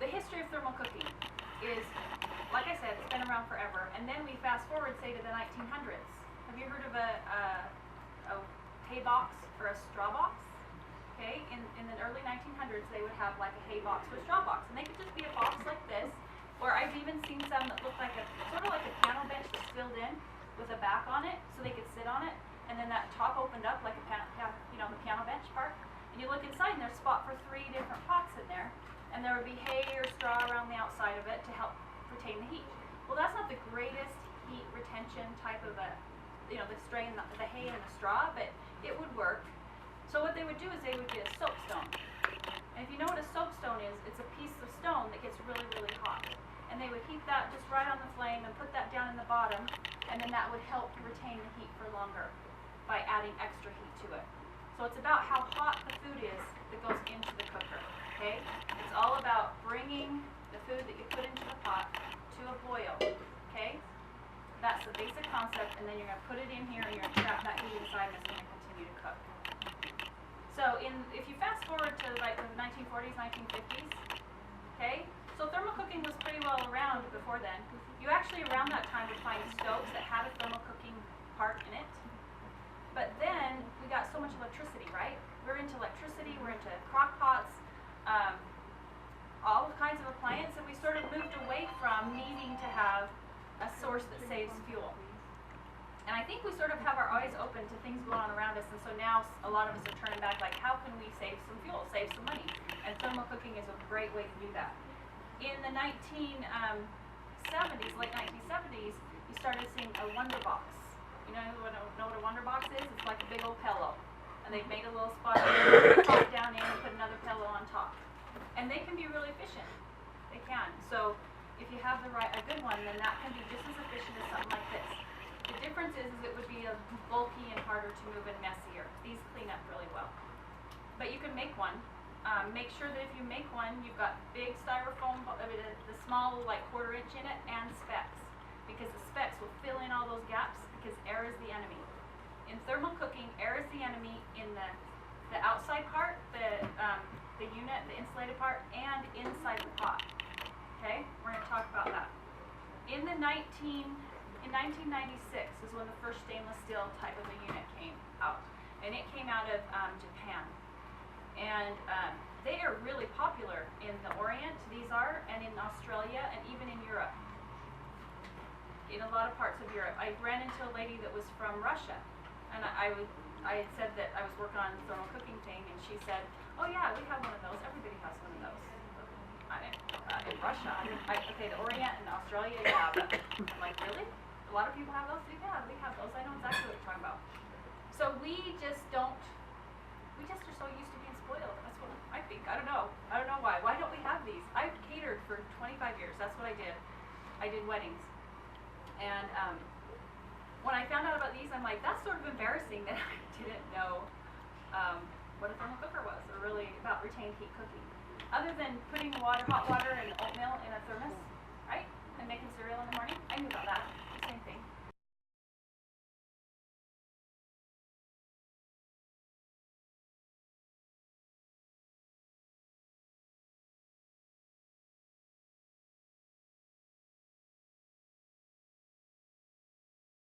the history of thermal cooking is, like I said, it's been around forever. And then we fast forward, say, to the 1900s. Have you heard of a hay box or a straw box? Okay, in the early 1900s, they would have like a hay box or a straw box, and they could just be a box like this. Or I've even seen some that look like sort of like a piano bench that's filled in with a back on it, so they could sit on it. And then that top opened up like a the piano bench part. And you look inside, and there's a spot for 3 different pots in there. And there would be hay or straw around the outside of it to help retain the heat. Well, that's not the greatest heat retention type of the strain, the hay and the straw, but it would work. So what they would do is they would get a soapstone. And if you know what a soapstone is, it's a piece of stone that gets really, really hot. And they would heat that just right on the flame and put that down in the bottom, and then that would help retain the heat for longer by adding extra heat to it. So it's about how hot the food is that goes into the cooker, okay? It's all about bringing the food that you put into the pot to a boil, okay? That's the basic concept, and then you're going to put it in here, and you're going to trap that heat inside, and it's going to continue to cook. So if you fast forward to like the 1940s, 1950s, okay? So thermal cooking was pretty well around before then. You actually around that time would find stoves that had a thermal cooking part in it. But then we got so much electricity, right? We're into electricity, we're into crock pots, all kinds of appliances, and we sort of moved away from needing to have a source that saves fuel. And I think we sort of have our eyes open to things going on around us, and so now a lot of us are turning back like, how can we save some fuel, save some money? And thermal cooking is a great way to do that. In the 1970s, late 1970s, you started seeing a Wonder Box. You know what a Wonder Box is? It's like a big old pillow. And they've made a little spot here, pop it down in and put another pillow on top. And they can be really efficient. They can. So if you have a good one, then that can be just as efficient as something like this. The difference is it would be bulky and harder to move and messier. These clean up really well. But you can make one. Make sure that if you make one, you've got big styrofoam, the small like 1/4 inch in it, and specs. Because the specs will fill in all those gaps, because air is the enemy. In thermal cooking, air is the enemy in the outside part, the unit, the insulated part, and inside the pot. Okay, we're going to talk about that. In 1996 is when the first stainless steel type of a unit came out, and it came out of Japan. And they are really popular in the Orient, these are, and in Australia, and even in Europe. In a lot of parts of Europe. I ran into a lady that was from Russia, and I had said that I was working on a thermal cooking thing, and she said, oh yeah, we have one of those, everybody has one of those. In Russia, okay, the Orient and Australia, yeah, but I'm like, really? A lot of people have those? Yeah, we have those, I know exactly what you're talking about. So we just are so used to being spoiled. That's what I think. I don't know why. Why don't we have these? I've catered for 25 years. That's what I did. I did weddings. And when I found out about these, I'm like, that's sort of embarrassing that I didn't know what a thermal cooker was, or really about retained heat cooking. Other than putting hot water and oatmeal in a thermos, right? And making cereal in the morning. I knew about that. The same thing.